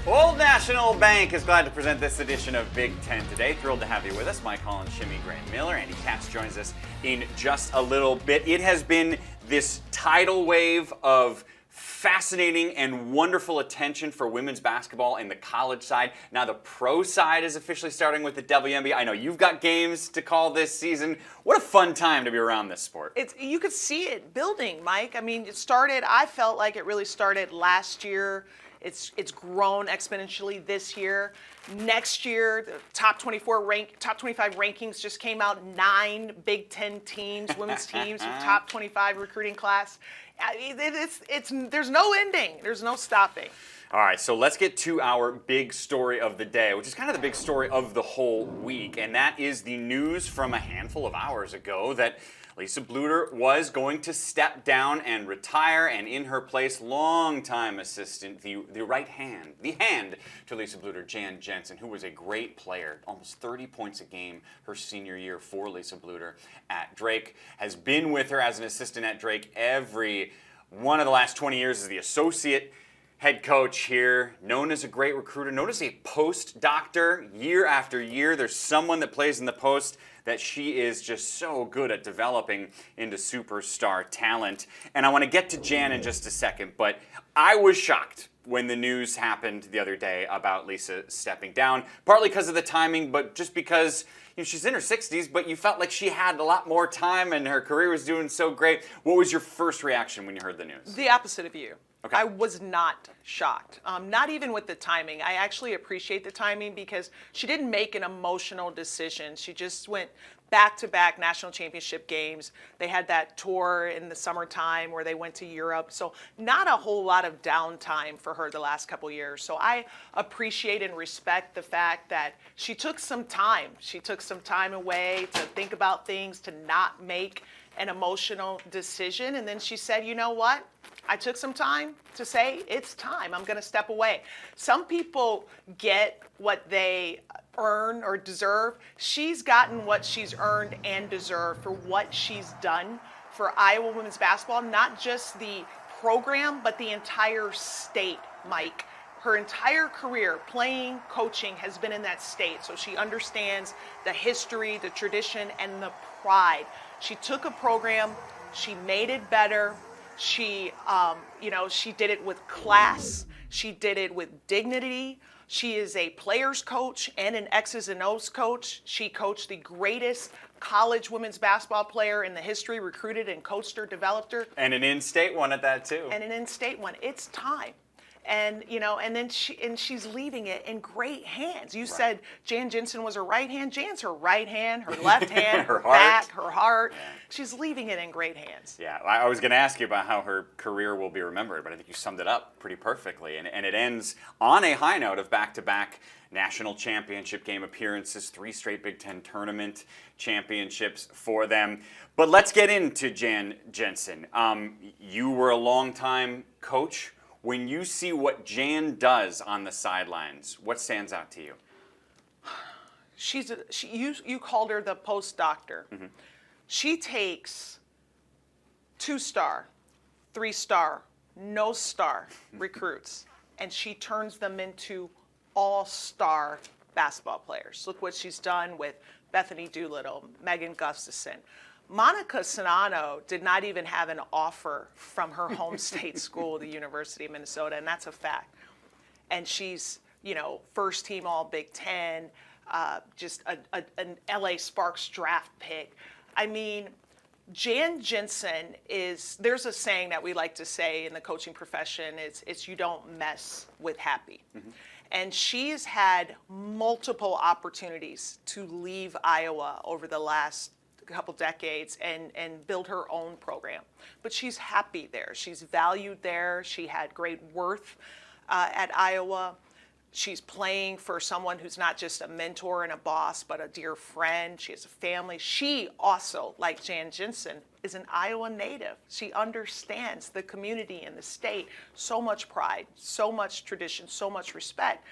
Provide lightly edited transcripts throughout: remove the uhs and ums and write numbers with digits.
Old National Bank is glad to present this edition of Big Ten Today. Thrilled to have you with us. Mike Holland, Shimmy Graham Miller, Andy Katz joins us in just a little bit. It has been this tidal wave of fascinating and wonderful attention for women's basketball in the college side. Now the pro side is officially starting with the WNBA. I know you've got games to call this season. What a fun time to be around this sport. You could see it building, Mike. I mean, I felt like it really started last year. It's grown exponentially this year. Next year, the top 25 rankings just came out. 9 Big Ten teams, women's teams, top 25 recruiting class. There's no ending. There's no stopping. All right, so let's get to our big story of the day, which is kind of the big story of the whole week, and that is the news from a handful of hours ago that Lisa Bluder was going to step down and retire, and in her place, longtime assistant, the hand to Lisa Bluder, Jensen, who was a great player, almost 30 points a game her senior year for Lisa Bluder at Drake, has been with her as an assistant at Drake every one of the last 20 years as the associate head coach here, known as a great recruiter, known as a post doctor year after year. There's someone that plays in the post that she is just so good at developing into superstar talent. And I want to get to Jan in just a second, but I was shocked when the news happened the other day about Lisa stepping down, partly because of the timing, but just because she's in her 60s, but you felt like she had a lot more time and her career was doing so great. What was your first reaction when you heard the news? The opposite of you. Okay. I was not shocked, not even with the timing. I actually appreciate the timing because she didn't make an emotional decision. She just went back-to-back national championship games. They had that tour in the summertime where they went to Europe. So not a whole lot of downtime for her the last couple years. So I appreciate and respect the fact that she took some time. She took some time away to think about things, to not make an emotional decision. And then she said, you know what? I took some time to say, it's time. I'm going to step away. Some people get what they earn or deserve. She's gotten what she's earned and deserved for what she's done for Iowa women's basketball, not just the program, but the entire state, Mike. Her entire career playing, coaching has been in that state. So she understands the history, the tradition, and the pride. She took a program, she made it better. She did it with class. She did it with dignity. She is a player's coach and an X's and O's coach. She coached the greatest college women's basketball player in the history, recruited and coached her, developed her. And an in-state one at that too. And an in-state one. It's time. And then she's leaving it in great hands. You said Jan Jensen was her right hand. Jan's her right hand, her left hand, her back, her heart. Yeah. She's leaving it in great hands. Yeah, I was going to ask you about how her career will be remembered, but I think you summed it up pretty perfectly. And it ends on a high note of back-to-back national championship game appearances, 3 straight Big Ten tournament championships for them. But let's get into Jan Jensen. You were a longtime coach. When you see what Jan does on the sidelines, what stands out to you? You called her the post doctor. Mm-hmm. She takes 2-star, 3-star, no star recruits, and she turns them into all-star basketball players. Look what she's done with Bethany Doolittle, Megan Gustafson. Monica Sonano did not even have an offer from her home state school, the University of Minnesota, and that's a fact. And she's, first team all Big Ten, just an LA Sparks draft pick. I mean, Jan Jensen there's a saying that we like to say in the coaching profession, it's you don't mess with happy. Mm-hmm. And she's had multiple opportunities to leave Iowa over the last couple decades and build her own program. But she's happy there. She's valued there. She had great worth at Iowa. She's playing for someone who's not just a mentor and a boss, but a dear friend. She has a family. She also, like Jan Jensen, is an Iowa native. She understands the community and the state. So much pride, so much tradition, so much respect.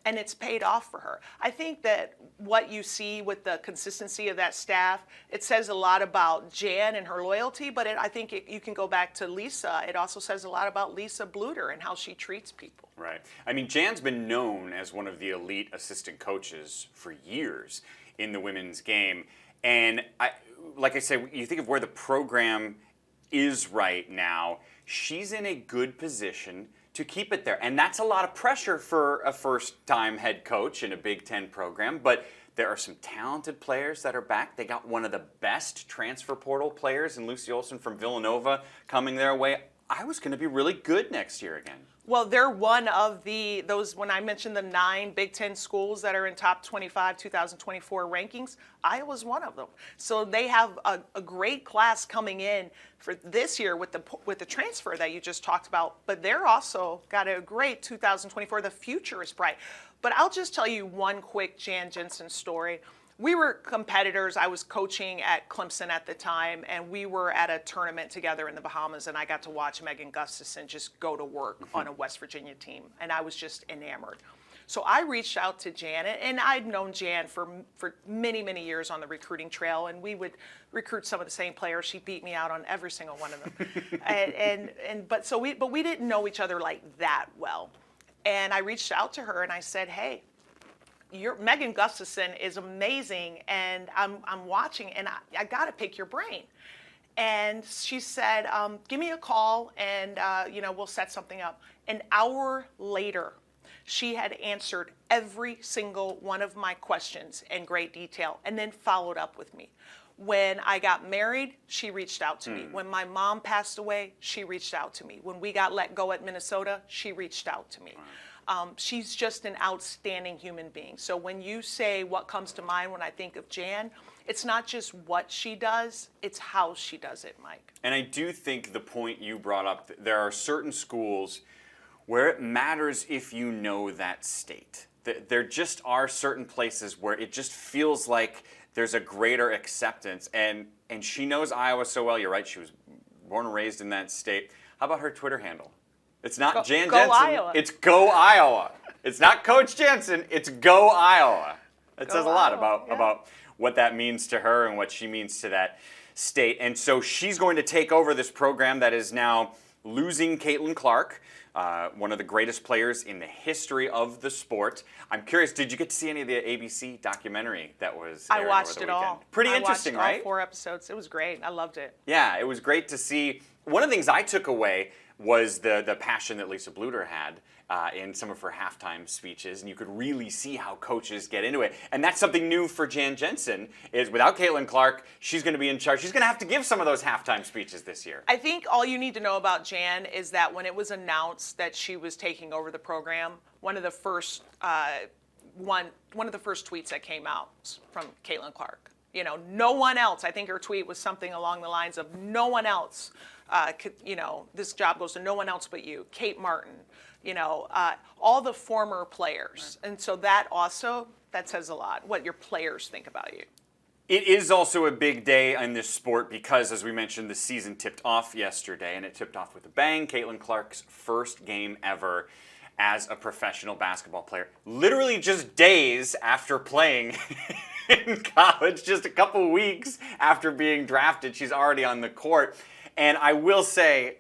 And it's paid off for her. I think that what you see with the consistency of that staff, it says a lot about Jan and her loyalty, but I think you can go back to Lisa. It also says a lot about Lisa Bluter and how she treats people. Right. I mean, Jan's been known as one of the elite assistant coaches for years in the women's game. And like I said, you think of where the program is right now, she's in a good position to keep it there. And that's a lot of pressure for a first-time head coach in a Big Ten program. But there are some talented players that are back. They got one of the best transfer portal players in Lucy Olson from Villanova coming their way. I was going to be really good next year again. Well, they're one of those, when I mentioned the 9 Big Ten schools that are in top 25 2024 rankings, Iowa's one of them. So they have a great class coming in for this year with the transfer that you just talked about, but they're also got a great 2024. The future is bright. But I'll just tell you one quick Jan Jensen story. We were competitors. I was coaching at Clemson at the time, and we were at a tournament together in the Bahamas, and I got to watch Megan Gustafson just go to work on a West Virginia team, and I was just enamored. So I reached out to Jan, and I'd known Jan for many, many years on the recruiting trail, and we would recruit some of the same players. She beat me out on every single one of them. But we didn't know each other like that well. And I reached out to her, and I said, hey, Megan Gustafson is amazing, and I'm watching, and I got to pick your brain. And she said, give me a call, and we'll set something up. An hour later, she had answered every single one of my questions in great detail, and then followed up with me. When I got married, she reached out to me. When my mom passed away, she reached out to me. When we got let go at Minnesota, she reached out to me. She's just an outstanding human being. So when you say what comes to mind when I think of Jan, it's not just what she does, it's how she does it, Mike. And I do think the point you brought up, there are certain schools where it matters if you know that state. There just are certain places where it just feels like there's a greater acceptance. And she knows Iowa so well. You're right, she was born and raised in that state. How about her Twitter handle? It's not Jan Jensen. Iowa. It's Go Iowa. It's not Coach Jensen. It's Go Iowa. It says a lot about what that means to her and what she means to that state. And so she's going to take over this program that is now losing Caitlin Clark, one of the greatest players in the history of the sport. I'm curious, did you get to see any of the ABC documentary that was aired I watched over the it weekend? all. Pretty interesting, I watched right? all 4 episodes. It was great. I loved it. Yeah, it was great to see. One of the things I took away was the passion that Lisa Bluter had in some of her halftime speeches, and you could really see how coaches get into it. And that's something new for Jan Jensen, is without Caitlin Clark, she's going to be in charge. She's going to have to give some of those halftime speeches this year. I think all you need to know about Jan is that when it was announced that she was taking over the program, one of the first tweets that came out was from Caitlin Clark. No one else. I think her tweet was something along the lines of, no one else, this job goes to no one else but you. Kate Martin, all the former players. Right. And so that says a lot, what your players think about you. It is also a big day in this sport because, as we mentioned, the season tipped off yesterday, and it tipped off with a bang. Caitlin Clark's first game ever as a professional basketball player. Literally just days after playing in college, just a couple weeks after being drafted, she's already on the court. And I will say,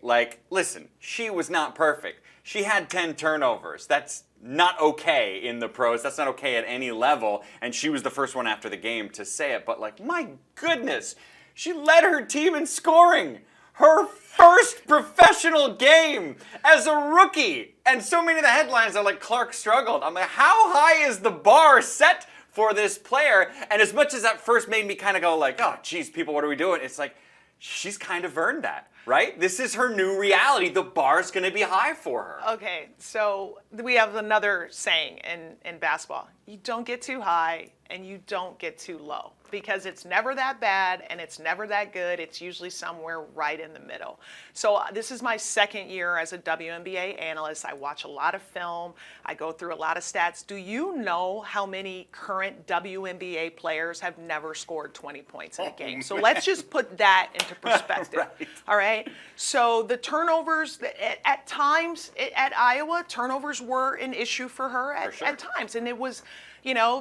listen, she was not perfect. She had 10 turnovers. That's not okay in the pros. That's not okay at any level. And she was the first one after the game to say it. But my goodness, she led her team in scoring. Her first professional game as a rookie. And so many of the headlines are like, Clark struggled. I'm like, how high is the bar set for this player? And as much as that first made me kind of go oh, geez, people, what are we doing? It's like, she's kind of earned that, right? This is her new reality. The bar's going to be high for her. Okay, so we have another saying in basketball. You don't get too high and you don't get too low. because it's never that bad and it's never that good. It's usually somewhere right in the middle. So this is my second year as a WNBA analyst. I watch a lot of film. I go through a lot of stats. Do you know how many current WNBA players have never scored 20 points in a game? So let's just put that into perspective. Right. All right. So the turnovers at times at Iowa, turnovers were an issue for her at times. And it was,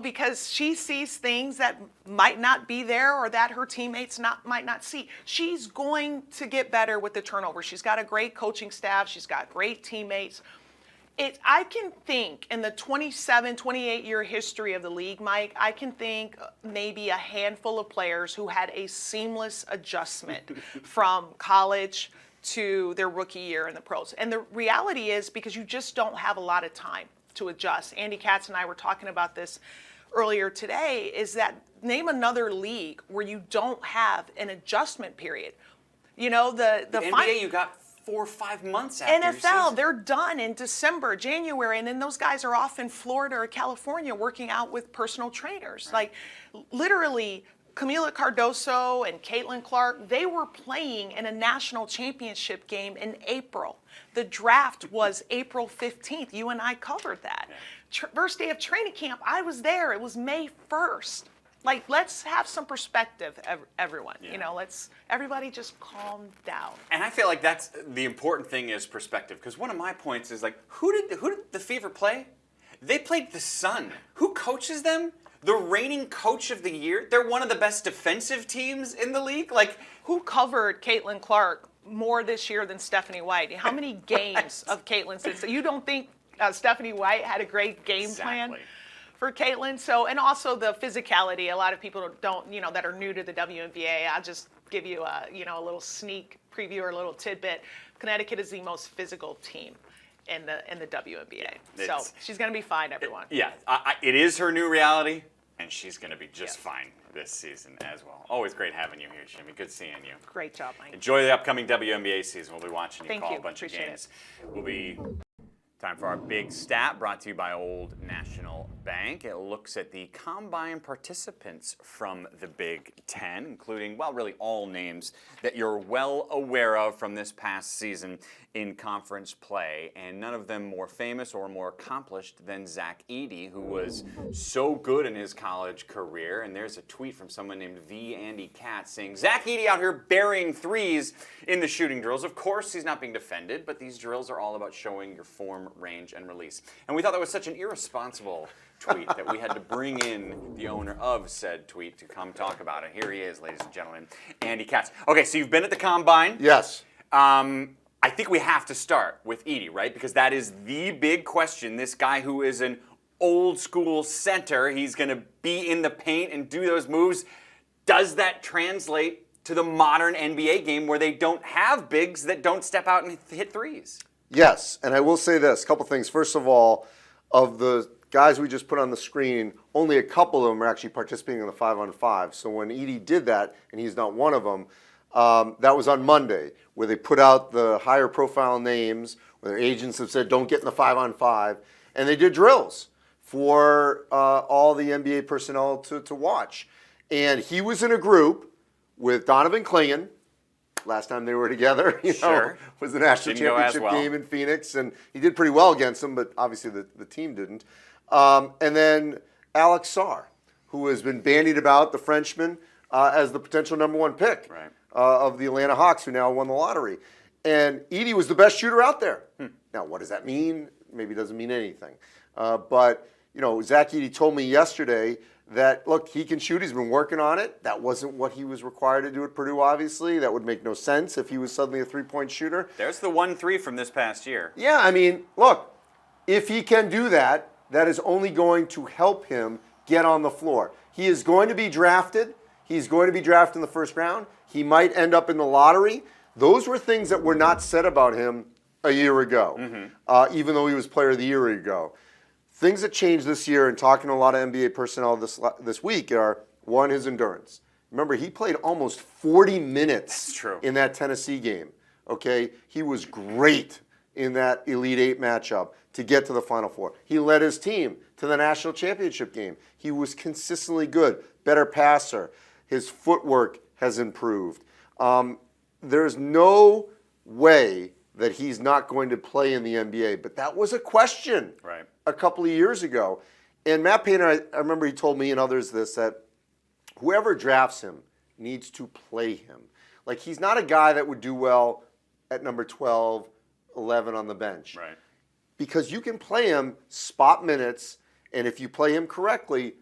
because she sees things that might not be there or that her teammates might not see. She's going to get better with the turnover. She's got a great coaching staff. She's got great teammates. I can think in the 27, 28-year history of the league, Mike, I can think maybe a handful of players who had a seamless adjustment from college to their rookie year in the pros. And the reality is because you just don't have a lot of time to adjust. Andy Katz and I were talking about this earlier today, is that name another league where you don't have an adjustment period. The NBA, you got 4 or 5 months after your NFL, season. they're done in December, January, and then those guys are off in Florida or California working out with personal trainers. Like, literally, Camila Cardoso and Caitlin Clark, they were playing in a national championship game in April. The draft was April 15th. You and I covered that. First day of training camp, I was there. It was May 1st. Like, let's have some perspective, everyone. Let's everybody just calm down. And I feel like that's the important thing is perspective. Because one of my points is like, who did the Fever play? They played the Sun. Who coaches them? The reigning coach of the year. They're one of the best defensive teams in the league. Like, who covered Caitlin Clark more this year than Stephanie White? How many games of Caitlin since? You don't think Stephanie White had a great game plan for Caitlin? So, and also the physicality. A lot of people don't, that are new to the WNBA. I'll just give you a little sneak preview or a little tidbit. Connecticut is the most physical team in the WNBA. So she's going to be fine, everyone. It is her new reality, and she's going to be just fine this season as well. Always great having you here, Jimmy. Good seeing you. Great job, Mike. Enjoy the upcoming WNBA season. We'll be watching you call a bunch of Appreciate games. We'll be time for our big stat brought to you by Old National Bank. It looks at the combine participants from the Big Ten, including, really all names that you're well aware of from this past season in conference play, and none of them more famous or more accomplished than Zach Edey, who was so good in his college career. And there's a tweet from someone named Andy Katz saying, Zach Edey out here burying threes in the shooting drills. Of course, he's not being defended, but these drills are all about showing your form, range, and release. And we thought that was such an irresponsible tweet that we had to bring in the owner of said tweet to come talk about it. Here he is, ladies and gentlemen, Andy Katz. Okay, so you've been at the Combine. Yes. I think we have to start with Edey, right? Because that is the big question. This guy who is an old school center, he's going to be in the paint and do those moves. Does that translate to the modern NBA game where they don't have bigs that don't step out and hit threes? Yes, and I will say this, a couple things. First of all, of the guys we just put on the screen, only a couple of them are actually participating in the 5-on-5. So when Edey did that, and he's not one of them, that was on Monday, where they put out the higher profile names, where their agents have said, don't get in the 5-on-5, and they did drills for all the NBA personnel to watch. And he was in a group with Donovan Clingan. Last time they were together, was the national championship game in Phoenix, and he did pretty well against them, but obviously the team didn't. And then Alex Sarr, who has been bandied about, the Frenchman, as the potential #1 pick of the Atlanta Hawks, who now won the lottery. And Edey was the best shooter out there. Now, what does that mean? Maybe it doesn't mean anything. But Zach Edey told me yesterday that, look, he can shoot. He's been working on it. That wasn't what he was required to do at Purdue, obviously. That would make no sense if he was suddenly a three-point shooter. There's the 1-3 from this past year. Yeah, I mean, look, if he can do that, that is only going to help him get on the floor. He is going to be drafted. He's going to be drafted in the first round. He might end up in the lottery. Those were things that were not said about him a year ago, even though he was Player of the Year ago. Things that changed this year, and talking to a lot of NBA personnel this week, are, one, his endurance. Remember, he played almost 40 minutes in that Tennessee game. Okay, he was great in that Elite Eight matchup to get to the Final Four. He led his team to the national championship game. He was consistently good. better passer. His footwork has improved. There's no way that he's not going to play in the NBA, but that was a question a couple of years ago. And Matt Painter, I remember he told me and others this, that whoever drafts him needs to play him. Like, he's not a guy that would do well at number 12, 11 on the bench. Right. Because you can play him spot minutes, and if you play him correctly,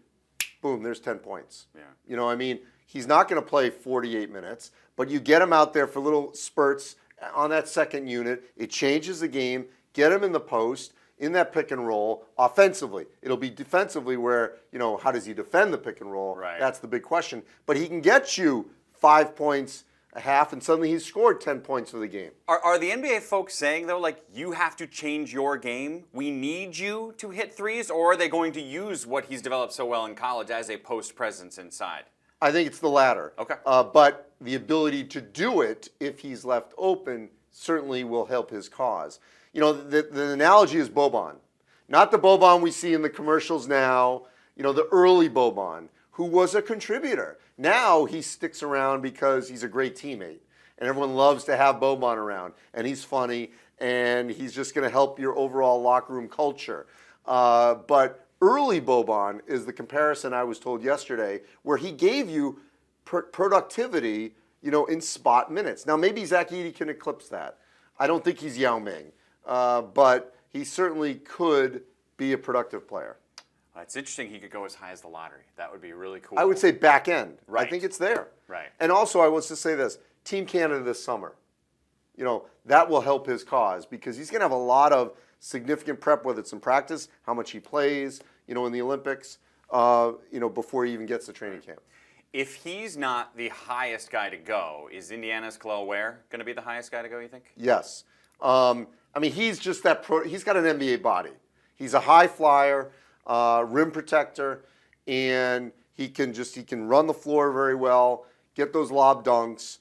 boom, there's 10 points. Yeah. You know what I mean? He's not going to play 48 minutes, but you get him out there for little spurts on that second unit. It changes the game. Get him in the post, in that pick and roll, offensively. It'll be defensively where, how does he defend the pick and roll? Right. That's the big question. But he can get you 5 points a half, and suddenly he's scored 10 points for the game. Are the NBA folks saying, though, like, you have to change your game? We need you to hit threes? Or are they going to use what he's developed so well in college as a post presence inside? I think it's the latter. Okay. But the ability to do it, if he's left open, certainly will help his cause. The analogy is Boban. Not the Boban we see in the commercials now, the early Boban, who was a contributor. Now he sticks around because he's a great teammate, and everyone loves to have Boban around, and he's funny, and he's just going to help your overall locker room culture. But early Boban is the comparison I was told yesterday, where he gave you productivity, in spot minutes. Now maybe Zach Edey can eclipse that. I don't think he's Yao Ming, but he certainly could be a productive player. It's interesting he could go as high as the lottery. That would be really cool. I would say back end. Right. I think it's there. Right. And also, I will just say this, Team Canada this summer, that will help his cause because he's going to have a lot of significant prep, whether it's in practice, how much he plays, in the Olympics, before he even gets to training camp. If he's not the highest guy to go, is Indiana's Kel'el Ware going to be the highest guy to go, you think? Yes. He's just he's got an NBA body. He's a high flyer, rim protector, and he can run the floor very well, get those lob dunks.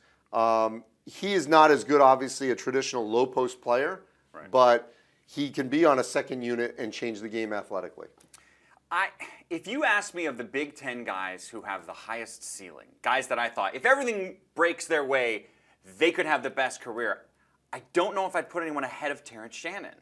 He is not as good, obviously, a traditional low post player, but he can be on a second unit and change the game athletically. If you ask me of the Big Ten guys who have the highest ceiling, guys that I thought, if everything breaks their way, they could have the best career, I don't know if I'd put anyone ahead of Terrence Shannon.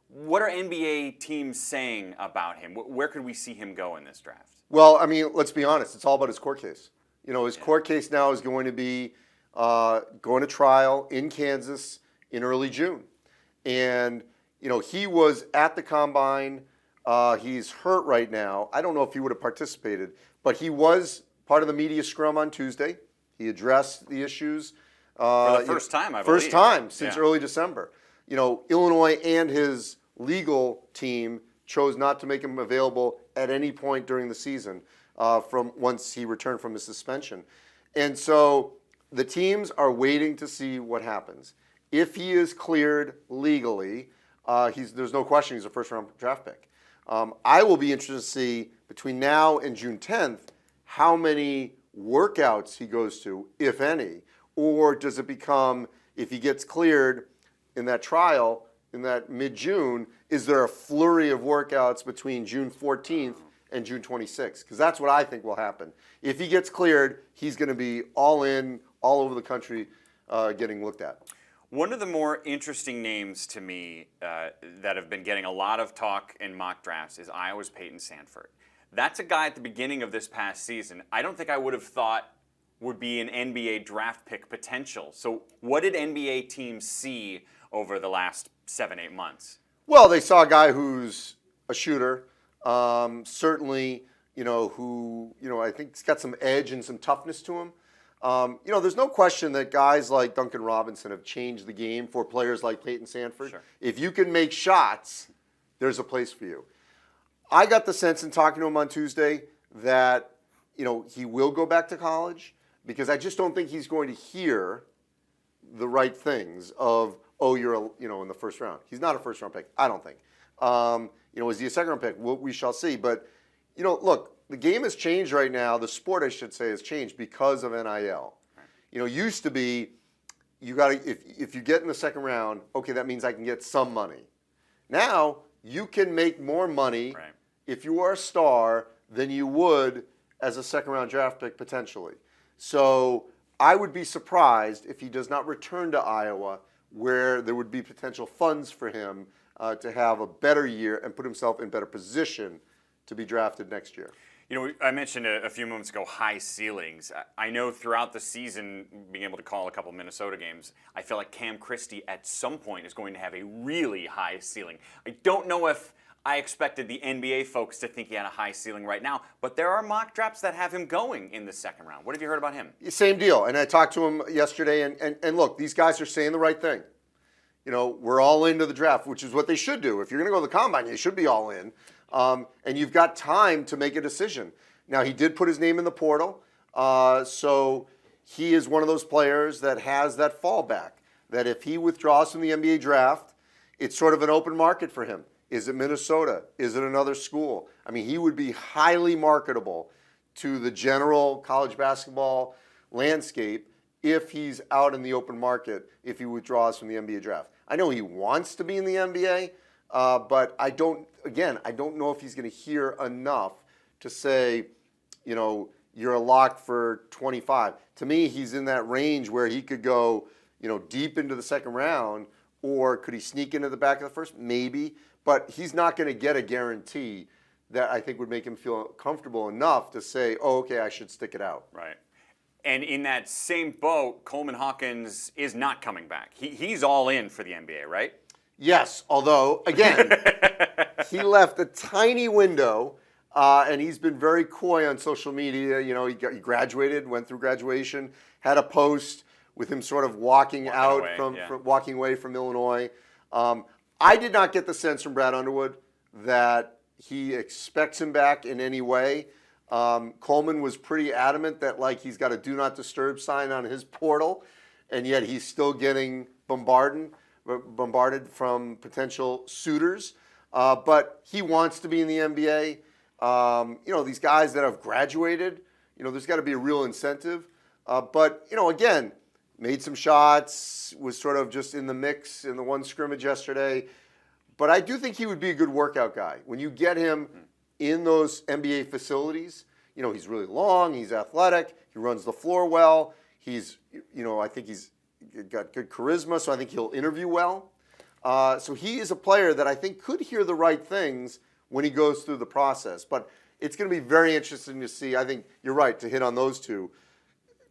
What are NBA teams saying about him? Where could we see him go in this draft? Well, let's be honest. It's all about his court case. His court case now is going to be going to trial in Kansas in early June. And, he was at the combine. He's hurt right now. I don't know if he would have participated, but he was part of the media scrum on Tuesday. He addressed the issues. For the first time, I believe. First time since early December. Illinois and his legal team chose not to make him available at any point during the season from once he returned from his suspension. And so the teams are waiting to see what happens. If he is cleared legally, there's no question he's a first-round draft pick. I will be interested to see between now and June 10th how many workouts he goes to, if any, or does it become, if he gets cleared in that trial in that mid-June, is there a flurry of workouts between June 14th and June 26th? Because that's what I think will happen. If he gets cleared, he's going to be all in, all over the country getting looked at. One of the more interesting names to me that have been getting a lot of talk in mock drafts is Iowa's Peyton Sandfort. That's a guy at the beginning of this past season I don't think I would have thought would be an NBA draft pick potential. So what did NBA teams see over the last 7-8 months? Well, they saw a guy who's a shooter, certainly, who, I think he's got some edge and some toughness to him. There's no question that guys like Duncan Robinson have changed the game for players like Peyton Sandfort. Sure. If you can make shots, there's a place for you. I got the sense in talking to him on Tuesday that, he will go back to college because I just don't think he's going to hear the right things of, oh, you're, in the first round. He's not a first-round pick, I don't think. Is he a second-round pick? We shall see. But, look, the game has changed right now. The sport, I should say, has changed because of NIL. Used to be, you got to if you get in the second round, okay, that means I can get some money. Now you can make more money if you are a star than you would as a second-round draft pick potentially. So I would be surprised if he does not return to Iowa, where there would be potential funds for him to have a better year and put himself in better position to be drafted next year. You know, I mentioned a few moments ago high ceilings. I know throughout the season, being able to call a couple Minnesota games, I feel like Cam Christie at some point is going to have a really high ceiling. I don't know if I expected the NBA folks to think he had a high ceiling right now, but there are mock drafts that have him going in the second round. What have you heard about him? Same deal. And I talked to him yesterday, and look, these guys are saying the right thing. You know, we're all into the draft, which is what they should do. If you're going to go to the combine, you should be all in. And you've got time to make a decision. Now, he did put his name in the portal, so he is one of those players that has that fallback, that if he withdraws from the NBA draft, it's sort of an open market for him. Is it Minnesota? Is it another school? I mean, he would be highly marketable to the general college basketball landscape if he's out in the open market, if he withdraws from the NBA draft. I know he wants to be in the NBA, but I don't know if he's going to hear enough to say, you know, you're a lock for 25. To me, he's in that range where he could go, you know, deep into the second round, or could he sneak into the back of the first? Maybe, but he's not going to get a guarantee that I think would make him feel comfortable enough to say, oh, okay, I should stick it out. Right. And in that same boat, Coleman Hawkins is not coming back. He's all in for the NBA, right? Yes, although, again, he left a tiny window, and he's been very coy on social media. You know, he graduated, went through graduation, had a post with him sort of walking away from Illinois. I did not get the sense from Brad Underwood that he expects him back in any way. Coleman was pretty adamant that, like, he's got a do not disturb sign on his portal, and yet he's still getting bombarded from potential suitors. But he wants to be in the NBA. You know, these guys that have graduated, you know, there's got to be a real incentive. But, you know, again, made some shots, was sort of just in the mix in the one scrimmage yesterday. But I do think he would be a good workout guy. When you get him in those NBA facilities, you know, he's really long, he's athletic, he runs the floor well, he's, you know, I think he's got good charisma, so I think he'll interview well. So he is a player that I think could hear the right things when he goes through the process. But it's going to be very interesting to see. I think you're right to hit on those two,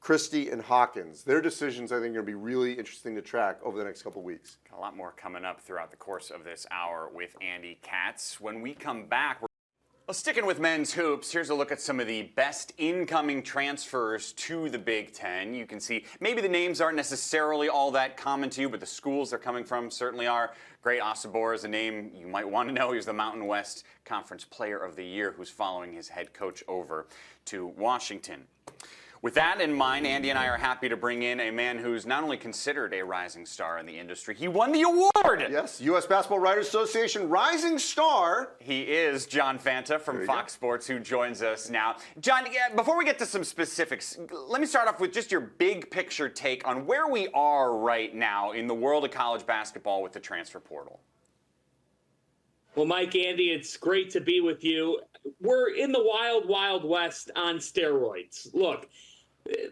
Christie and Hawkins. Their decisions, I think, are going to be really interesting to track over the next couple of weeks. Got a lot more coming up throughout the course of this hour with Andy Katz. When we come back, well, sticking with men's hoops, here's a look at some of the best incoming transfers to the Big Ten. You can see maybe the names aren't necessarily all that common to you, but the schools they're coming from certainly are. Great Osobor is a name you might want to know. He's the Mountain West Conference Player of the Year who's following his head coach over to Washington. With that in mind, Andy and I are happy to bring in a man who's not only considered a rising star in the industry, he won the award! Yes, U.S. Basketball Writers Association Rising Star. He is John Fanta from Fox Sports, who joins us now. John, before we get to some specifics, let me start off with just your big picture take on where we are right now in the world of college basketball with the transfer portal. Well, Mike, Andy, it's great to be with you. We're in the wild, wild west on steroids. Look,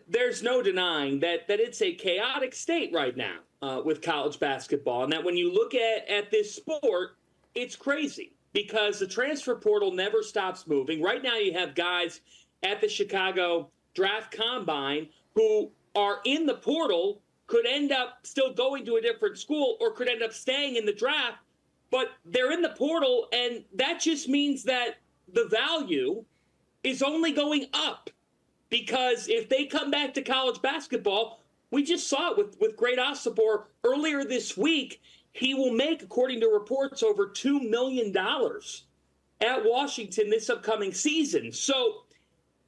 there's no denying that it's a chaotic state right now with college basketball, and that when you look at this sport, it's crazy because the transfer portal never stops moving. Right now you have guys at the Chicago Draft Combine who are in the portal, could end up still going to a different school or could end up staying in the draft, but they're in the portal, and that just means that the value is only going up. Because if they come back to college basketball, we just saw it with Great Osobor earlier this week. He will make, according to reports, over $2 million at Washington this upcoming season. So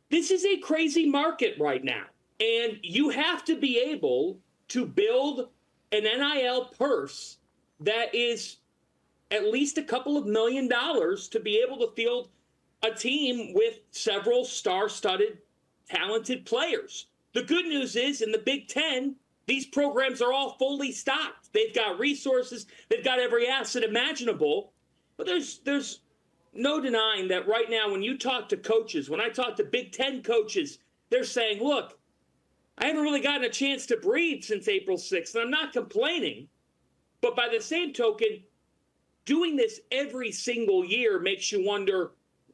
this is a crazy market right now. And you have to be able to build an NIL purse that is at least a couple of $1 million to be able to field a team with several star-studded talented players. The good news is in the Big Ten, these programs are all fully stocked. They've got resources. They've got every asset imaginable. But there's no denying that right now when you talk to coaches, when I talk to Big Ten coaches, they're saying, look, I haven't really gotten a chance to breathe since April 6th, and I'm not complaining. But by the same token, doing this every single year makes you wonder,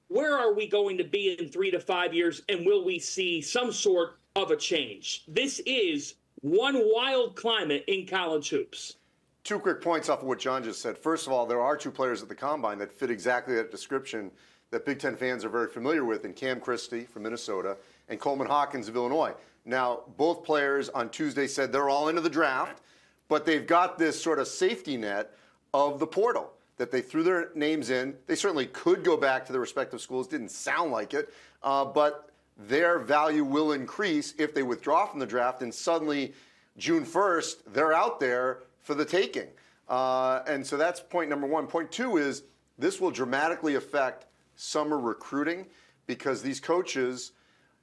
where are we going to be in 3 to 5 years, and will we see some sort of a change? This is one wild climate in college hoops. 2 quick points off of what John just said. First of all, there are 2 players at the Combine that fit exactly that description that Big Ten fans are very familiar with, in Cam Christie from Minnesota and Coleman Hawkins of Illinois. Now, both players on Tuesday said they're all into the draft, but they've got this sort of safety net of the portal that they threw their names in. They certainly could go back to their respective schools. Didn't sound like it, but their value will increase if they withdraw from the draft, and suddenly June 1st, they're out there for the taking. And so that's point number 1. Point 2 is this will dramatically affect summer recruiting because these coaches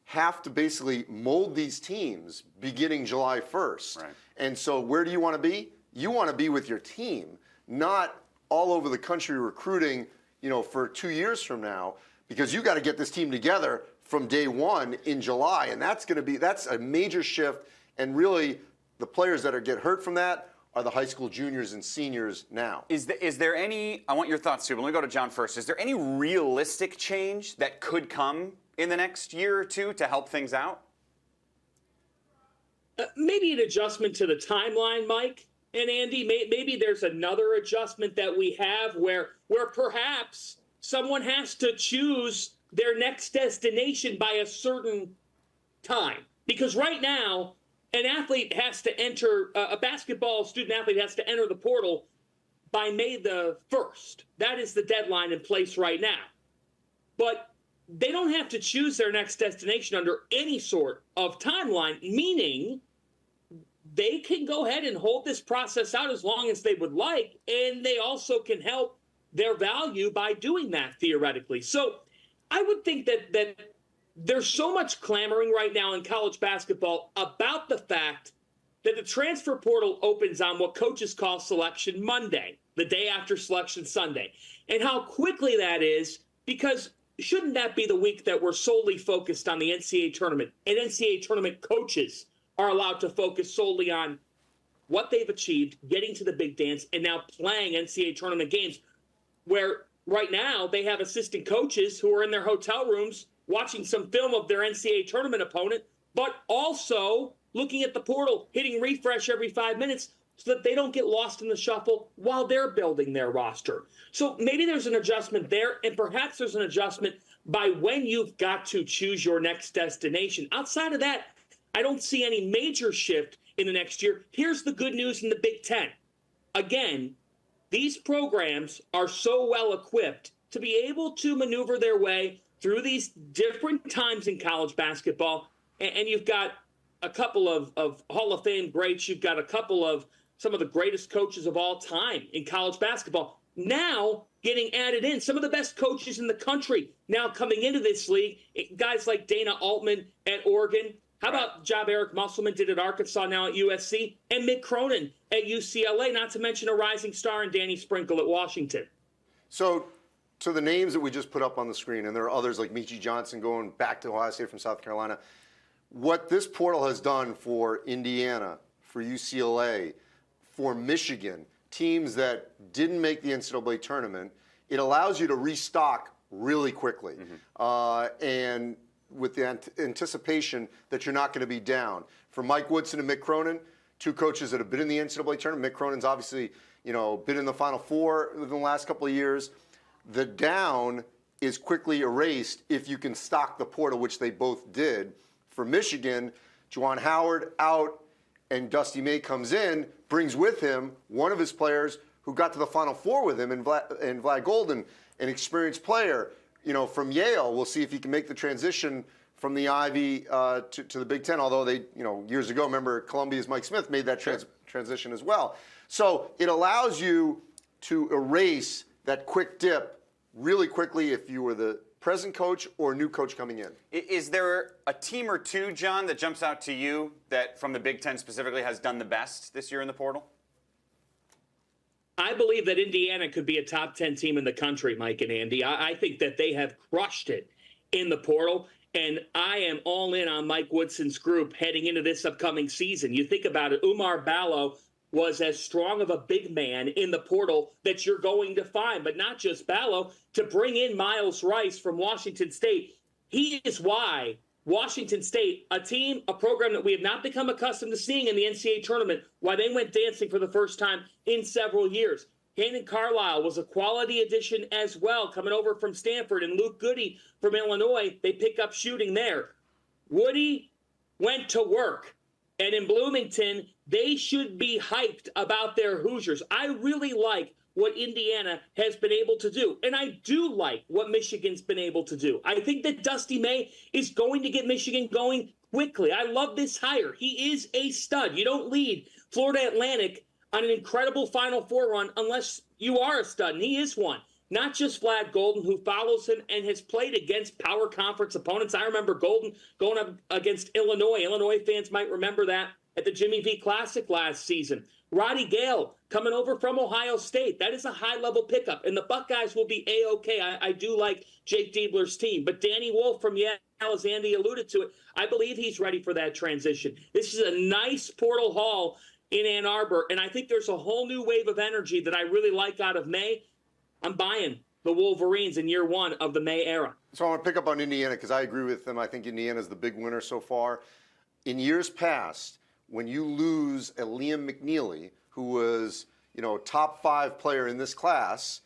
have to basically mold these teams beginning July 1st. Right. And so where do you want to be? You want to be with your team, not all over the country recruiting, for 2 years from now, because you got to get this team together from day one in July. And that's a major shift. And really the players that get hurt from that are the high school juniors and seniors now. Is there any, I want your thoughts too, but let me go to John first. Is there any realistic change that could come in the next year or two to help things out? Maybe an adjustment to the timeline, Mike and Andy. Maybe there's another adjustment that we have where perhaps someone has to choose their next destination by a certain time. Because right now, an athlete has to enter, a basketball student athlete has to enter the portal by May the 1st. That is the deadline in place right now. But they don't have to choose their next destination under any sort of timeline, meaning they can go ahead and hold this process out as long as they would like, and they also can help their value by doing that theoretically. So I would think that there's so much clamoring right now in college basketball about the fact that the transfer portal opens on what coaches call Selection Monday, the day after Selection Sunday, and how quickly that is, because shouldn't that be the week that we're solely focused on the NCAA tournament, and NCAA tournament coaches are allowed to focus solely on what they've achieved, getting to the big dance, and now playing NCAA tournament games, where right now they have assistant coaches who are in their hotel rooms watching some film of their NCAA tournament opponent, but also looking at the portal, hitting refresh every 5 minutes so that they don't get lost in the shuffle while they're building their roster. So maybe there's an adjustment there, and perhaps there's an adjustment by when you've got to choose your next destination. Outside of that, I don't see any major shift in the next year. Here's the good news in the Big Ten. Again, these programs are so well equipped to be able to maneuver their way through these different times in college basketball. And you've got a couple of Hall of Fame greats. You've got a couple of some of the greatest coaches of all time in college basketball now getting added in. Some of the best coaches in the country now coming into this league. Guys like Dana Altman at Oregon. How about job Eric Musselman did at Arkansas, now at USC, and Mick Cronin at UCLA, not to mention a rising star in Danny Sprinkle at Washington. So to the names that we just put up on the screen, and there are others like Michi Johnson going back to Ohio State from South Carolina, what this portal has done for Indiana, for UCLA, for Michigan, teams that didn't make the NCAA tournament, it allows you to restock really quickly. And with the anticipation that you're not going to be down. For Mike Woodson and Mick Cronin, 2 coaches that have been in the NCAA tournament. Mick Cronin's obviously, been in the Final Four within the last couple of years. The down is quickly erased if you can stock the portal, which they both did. For Michigan, Juwan Howard out, and Dusty May comes in, brings with him one of his players who got to the Final Four with him, and Vlad Golden, an experienced player. From Yale, we'll see if he can make the transition from the Ivy to the Big Ten, although they, years ago, remember Columbia's Mike Smith made that transition as well. So it allows you to erase that quick dip really quickly if you were the present coach or new coach coming in. Is there a team or two, John, that jumps out to you that from the Big Ten specifically has done the best this year in the portal? I believe that Indiana could be a top 10 team in the country, Mike and Andy. I think that they have crushed it in the portal, and I am all in on Mike Woodson's group heading into this upcoming season. You think about it, Umar Ballo was as strong of a big man in the portal that you're going to find, but not just Ballo. To bring in Miles Rice from Washington State, he is why Washington State, a team, a program that we have not become accustomed to seeing in the NCAA tournament, why they went dancing for the first time in several years. Hayden Carlisle was a quality addition as well, coming over from Stanford, and Luke Goody from Illinois, they pick up shooting there. Woody went to work, and in Bloomington, they should be hyped about their Hoosiers. I really like what Indiana has been able to do. And I do like what Michigan's been able to do. I think that Dusty May is going to get Michigan going quickly. I love this hire. He is a stud. You don't lead Florida Atlantic on an incredible Final Four run unless you are a stud, and he is one. Not just Vlad Golden, who follows him and has played against power conference opponents. I remember Golden going up against Illinois. Illinois fans might remember that at the Jimmy V Classic last season. Roddy Gale coming over from Ohio State. That is a high-level pickup, and the Buckeyes will be A-OK. I do like Jake Diebler's team. But Danny Wolf from Yale, as Andy alluded to it, I believe he's ready for that transition. This is a nice portal haul in Ann Arbor, and I think there's a whole new wave of energy that I really like out of May. I'm buying the Wolverines in year one of the May era. So I want to pick up on Indiana because I agree with them. I think Indiana's the big winner so far. In years past, when you lose a Liam McNeely, who was, top 5 player in this class,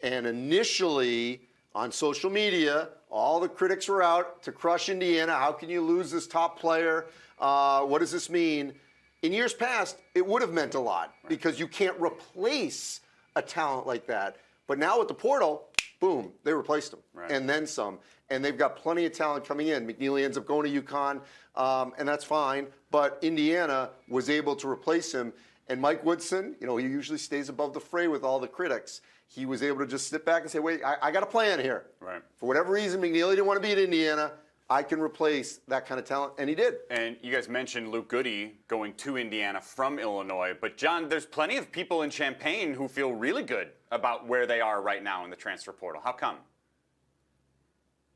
and initially on social media, all the critics were out to crush Indiana. How can you lose this top player? What does this mean? In years past, it would have meant a lot because you can't replace a talent like that. But now with the portal, boom, they replaced him, and then some. And they've got plenty of talent coming in. McNeely ends up going to UConn, and that's fine. But Indiana was able to replace him. And Mike Woodson, he usually stays above the fray with all the critics. He was able to just sit back and say, wait, I got a plan here. Right. For whatever reason, McNeely didn't want to be at Indiana. I can replace that kind of talent, and he did. And you guys mentioned Luke Goody going to Indiana from Illinois. But, John, there's plenty of people in Champaign who feel really good about where they are right now in the transfer portal. How come?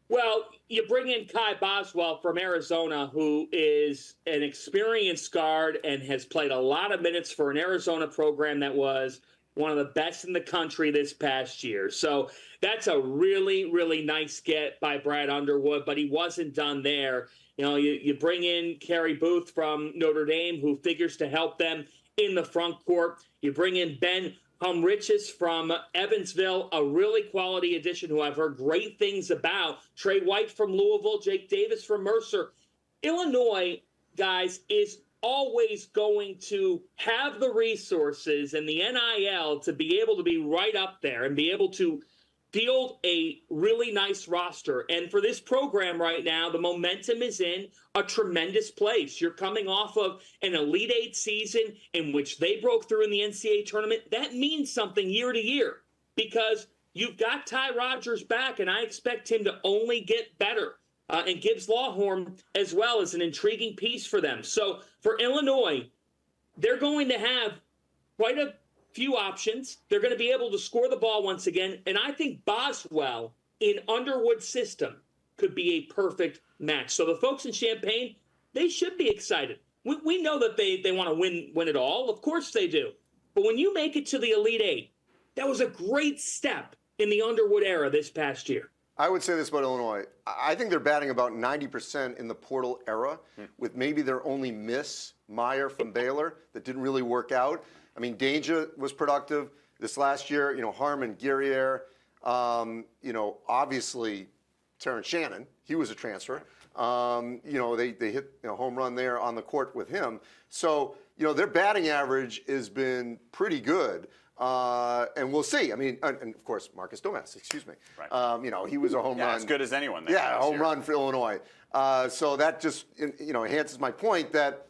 Well, you bring in Kai Boswell from Arizona, who is an experienced guard and has played a lot of minutes for an Arizona program that was one of the best in the country this past year. So that's a really, really nice get by Brad Underwood, but he wasn't done there. You bring in Kerry Booth from Notre Dame, who figures to help them in the front court. You bring in Ben Humrichis from Evansville, a really quality addition who I've heard great things about. Trey White from Louisville, Jake Davis from Mercer. Illinois, guys, is always going to have the resources and the NIL to be able to be right up there and be able to field a really nice roster. And for this program right now, the momentum is in a tremendous place. You're coming off of an Elite Eight season in which they broke through in the NCAA tournament. That means something year to year because you've got Ty Rodgers back, and I expect him to only get better. And Gibbs Lawhorn as well is an intriguing piece for them. So for Illinois, they're going to have quite a few options. They're going to be able to score the ball once again. And I think Boswell in Underwood's system could be a perfect match. So the folks in Champaign, they should be excited. We know that they want to win it all. Of course they do. But when you make it to the Elite Eight, that was a great step in the Underwood era this past year. I would say this about Illinois. I think they're batting about 90% in the portal era, with maybe their only miss, Meyer from Baylor, that didn't really work out. I mean, Danger was productive this last year. Harmon, Guerriere, obviously Terrence Shannon. He was a transfer. They hit a home run there on the court with him. So, their batting average has been pretty good. And we'll see. I mean, and of course, Marcus Domas, excuse me. Right. He was a home run. As good as anyone. Yeah, a home run for Illinois. So that just, enhances my point that,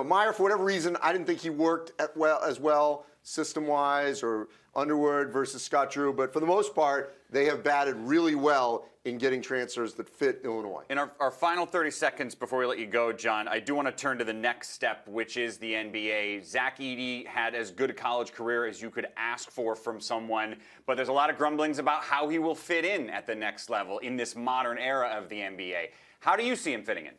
Meyer, for whatever reason, I didn't think he worked as well. system-wise, or Underwood versus Scott Drew, but for the most part, they have batted really well in getting transfers that fit Illinois. In our final 30 seconds before we let you go, John, I do want to turn to the next step, which is the NBA. Zach Edey had as good a college career as you could ask for from someone, but there's a lot of grumblings about how he will fit in at the next level in this modern era of the NBA. How do you see him fitting in?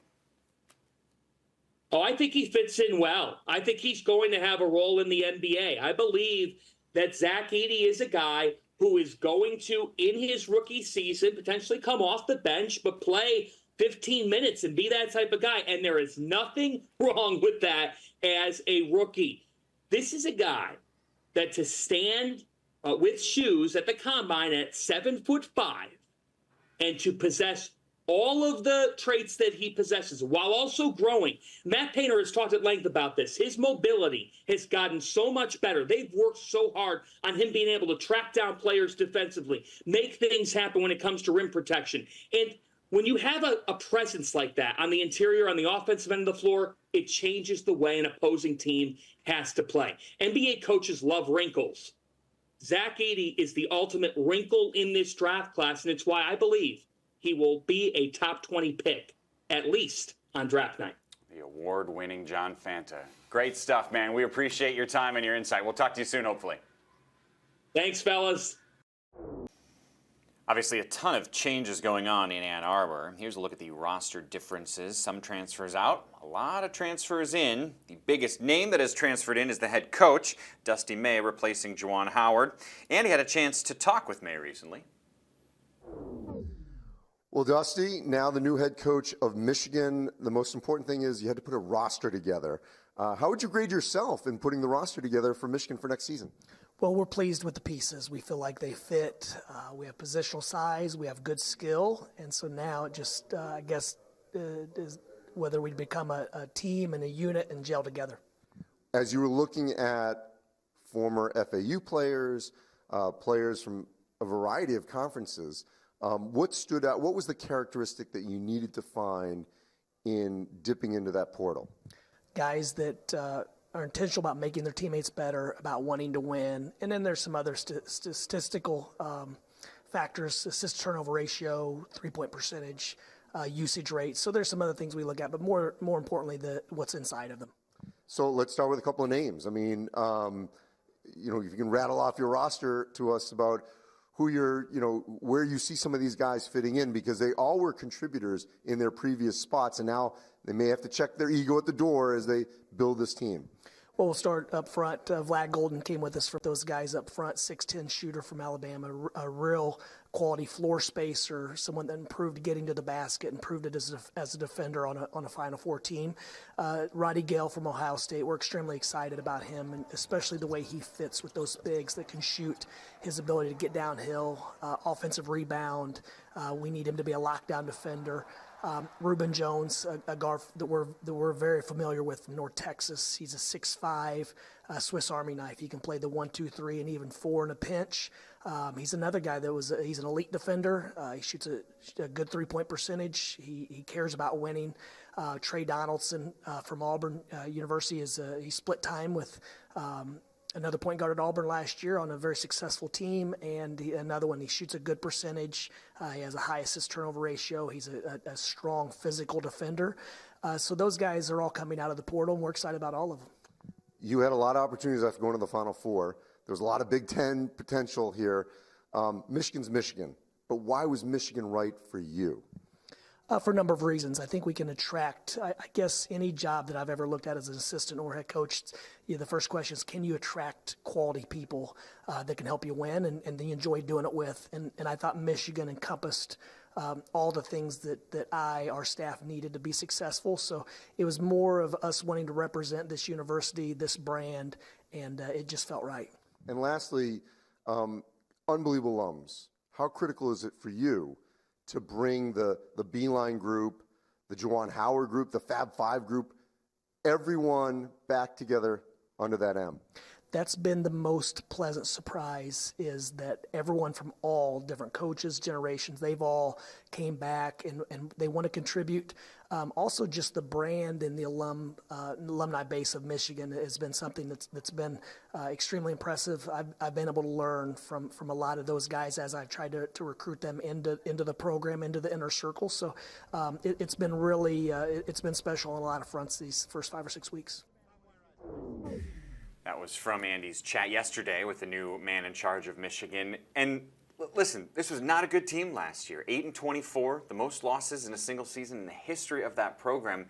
Oh, I think he fits in well. I think he's going to have a role in the NBA. I believe that Zach Edey is a guy who is going to, in his rookie season, potentially come off the bench, but play 15 minutes and be that type of guy. And there is nothing wrong with that as a rookie. This is a guy that to stand with shoes at the combine at 7'5" and to possess all of the traits that he possesses while also growing. Matt Painter has talked at length about this. His mobility has gotten so much better. They've worked so hard on him being able to track down players defensively, make things happen when it comes to rim protection. And when you have a presence like that on the interior, on the offensive end of the floor, it changes the way an opposing team has to play. NBA coaches love wrinkles. Zach Edey is the ultimate wrinkle in this draft class, and it's why I believe he will be a top 20 pick, at least on draft night. The award-winning John Fanta. Great stuff, man. We appreciate your time and your insight. We'll talk to you soon, hopefully. Thanks, fellas. Obviously, a ton of changes going on in Ann Arbor. Here's a look at the roster differences. Some transfers out, a lot of transfers in. The biggest name that has transferred in is the head coach, Dusty May, replacing Juwan Howard. And he had a chance to talk with May recently. Well, Dusty, now the new head coach of Michigan, the most important thing is you had to put a roster together. How would you grade yourself in putting the roster together for Michigan for next season? Well, we're pleased with the pieces. We feel like they fit. We have positional size. We have good skill. And so now it just, I guess, is whether we become a team and a unit and gel together. As you were looking at former FAU players, players from a variety of conferences, what stood out? What was the characteristic that you needed to find in dipping into that portal? Guys that are intentional about making their teammates better, about wanting to win. And then there's some other statistical factors, assist turnover ratio, 3-point percentage, usage rate. So there's some other things we look at, but more importantly, what's inside of them. So let's start with a couple of names. I mean, if you can rattle off your roster to us about who where you see some of these guys fitting in, because they all were contributors in their previous spots, and now they may have to check their ego at the door as they build this team. Well, we'll start up front. Vlad Golden came with us for those guys up front, 6'10" shooter from Alabama, a real quality floor spacer, someone that improved getting to the basket, improved it as a defender on a Final Four team. Roddy Gale from Ohio State, we're extremely excited about him, and especially the way he fits with those bigs that can shoot, his ability to get downhill, offensive rebound. We need him to be a lockdown defender. Reuben Jones, a guard that we're very familiar with from North Texas. He's a 6'5", Swiss Army knife. He can play the 1, 2, 3, and even 4 in a pinch. He's another guy he's an elite defender. He shoots a good 3-point percentage. He cares about winning. Trey Donaldson from Auburn University he split time with another point guard at Auburn last year on a very successful team, and another one, he shoots a good percentage. He has a high assist turnover ratio. He's a strong physical defender. So those guys are all coming out of the portal, and we're excited about all of them. You had a lot of opportunities after going to the Final Four. There was a lot of Big Ten potential here. Michigan's Michigan, but why was Michigan right for you? For a number of reasons. I think we can attract, I guess, any job that I've ever looked at as an assistant or head coach, the first question is, can you attract quality people that can help you win and that you enjoy doing it with? And I thought Michigan encompassed all the things that our staff needed to be successful. So it was more of us wanting to represent this university, this brand, and it just felt right. And lastly, unbelievable alums. How critical is it for you to bring the Beeline group, the Juwan Howard group, the Fab Five group, everyone back together under that M? that's been the most pleasant surprise, is that everyone from all different coaches, generations, they've all came back and they want to contribute. Also, just the brand and the alumni base of Michigan has been something that's been extremely impressive. I've been able to learn from a lot of those guys as I've tried to recruit them into the program, into the inner circle. So it's been really it's been special on a lot of fronts these first 5 or 6 weeks. That was from Andy's chat yesterday with the new man in charge of Michigan. And listen, this was not a good team last year. 8-24, the most losses in a single season in the history of that program.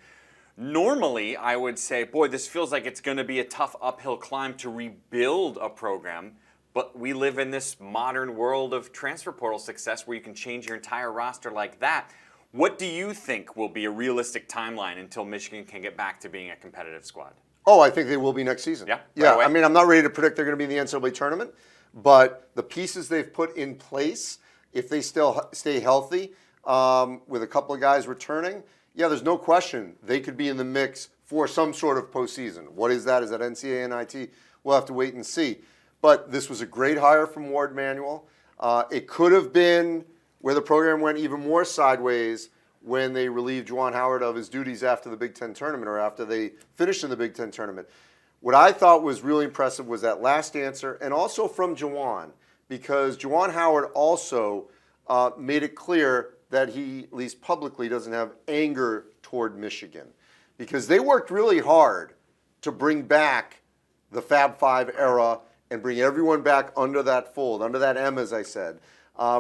Normally, I would say, boy, this feels like it's going to be a tough uphill climb to rebuild a program. But we live in this modern world of transfer portal success where you can change your entire roster like that. What do you think will be a realistic timeline until Michigan can get back to being a competitive squad? Oh, I think they will be next season. Yeah? Yeah, Right I mean, I'm not ready to predict they're going to be in the NCAA tournament, but the pieces they've put in place, if they still stay healthy, with a couple of guys returning, yeah, there's no question they could be in the mix for some sort of postseason. What is that? Is that NCAA and IT? We'll have to wait and see. But this was a great hire from Ward Manuel. It could have been where the program went even more sideways when they relieved Juwan Howard of his duties after the Big Ten tournament, or after they finished in the Big Ten tournament. What I thought was really impressive was that last answer, and also from Juwan, because Juwan Howard also made it clear that he, at least publicly, doesn't have anger toward Michigan, because they worked really hard to bring back the Fab Five era and bring everyone back under that fold, under that M, as I said,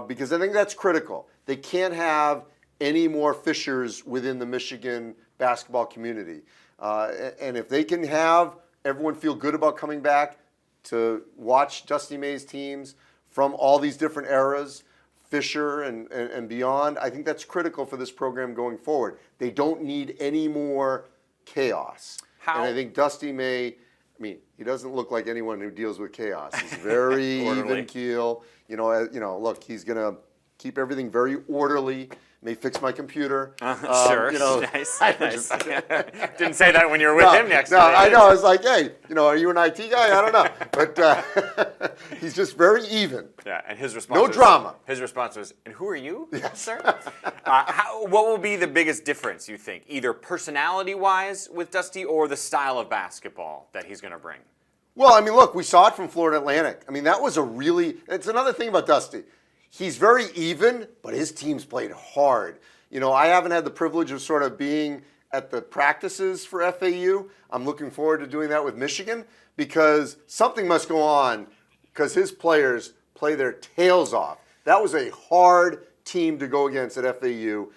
because I think that's critical. They can't have any more fissures within the Michigan basketball community. And if they can have everyone feel good about coming back to watch Dusty May's teams from all these different eras, Fisher and beyond, I think that's critical for this program going forward. They don't need any more chaos. And I think Dusty May, I mean, he doesn't look like anyone who deals with chaos. He's very even keel. Look, he's going to keep everything very orderly. May fix my computer. Sure. Nice. Nice. Didn't say that when you were with him next. No, I know. I was like, hey, are you an IT guy? I don't know. But he's just very even. Yeah, and his response drama. His response was, and who are you, yes, sir? What will be the biggest difference, you think, either personality-wise with Dusty or the style of basketball that he's going to bring? Well, I mean, look, we saw it from Florida Atlantic. I mean, that was it's another thing about Dusty. He's very even, but his team's played hard. I haven't had the privilege of sort of being at the practices for FAU. I'm looking forward to doing that with Michigan, because something must go on, because his players play their tails off. That was a hard team to go against at FAU,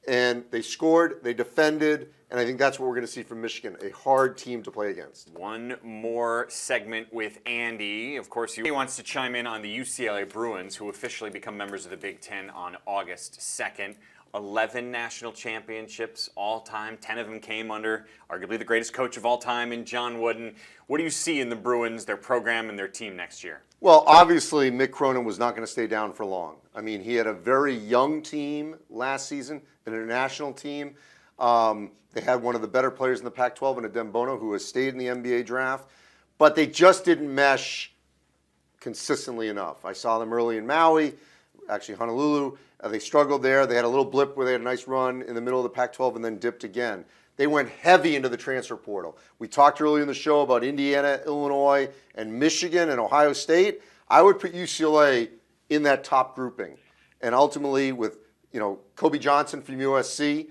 and they scored, they defended, and I think that's what we're going to see from Michigan, a hard team to play against. One more segment with Andy. Of course, he wants to chime in on the UCLA Bruins, who officially become members of the Big Ten on August 2nd. 11 national championships all time. 10 of them came under arguably the greatest coach of all time in John Wooden. What do you see in the Bruins, their program, and their team next year? Well, obviously, Mick Cronin was not going to stay down for long. I mean, he had a very young team last season, an international team. They had one of the better players in the Pac-12 in Adem Bono, who has stayed in the NBA draft, but they just didn't mesh consistently enough. I saw them early in Maui, actually Honolulu. They struggled there. They had a little blip where they had a nice run in the middle of the Pac-12 and then dipped again. They went heavy into the transfer portal. We talked earlier in the show about Indiana, Illinois, and Michigan and Ohio State. I would put UCLA in that top grouping. And ultimately with, Kobe Johnson from USC,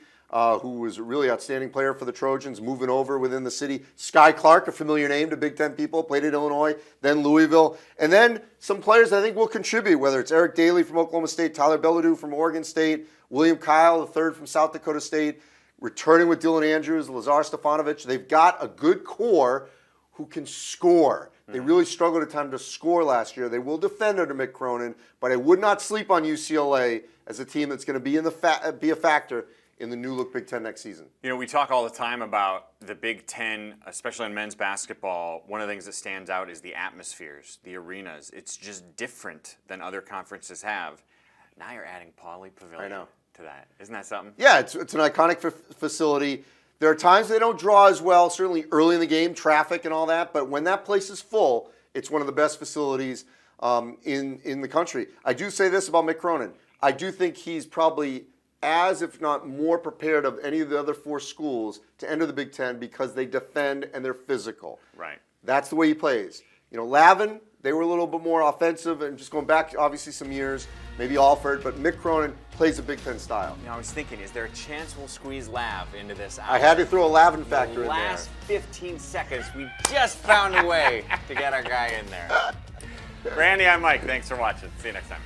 who was a really outstanding player for the Trojans, moving over within the city. Sky Clark, a familiar name to Big Ten people, played at Illinois, then Louisville. And then some players I think will contribute, whether it's Eric Daly from Oklahoma State, Tyler Belledew from Oregon State, William Kyle, the third from South Dakota State, returning with Dylan Andrews, Lazar Stefanovic. They've got a good core who can score. They really struggled at times to score last year. They will defend under Mick Cronin, but I would not sleep on UCLA as a team that's going to be be a factor in the new look Big Ten next season. We talk all the time about the Big Ten, especially in men's basketball. One of the things that stands out is the atmospheres, the arenas. It's just different than other conferences have. Now you're adding Pauley Pavilion to that. Isn't that something? Yeah, it's an iconic facility. There are times they don't draw as well, certainly early in the game, traffic and all that, but when that place is full, It's one of the best facilities in the country. I do say this about Mick Cronin. I do think he's probably as, if not more, prepared of any of the other 4 schools to enter the Big Ten because they defend and they're physical. Right. That's the way he plays. You know, Lavin, they were a little bit more offensive and just going back, obviously, some years, maybe Alford, but Mick Cronin plays a Big Ten style. Now, I was thinking, is there a chance we'll squeeze Lav into this hour? I had to throw a Lavin factor in there. Last 15 seconds, we just found a way to get our guy in there. Randy, I'm Mike. Thanks for watching. See you next time.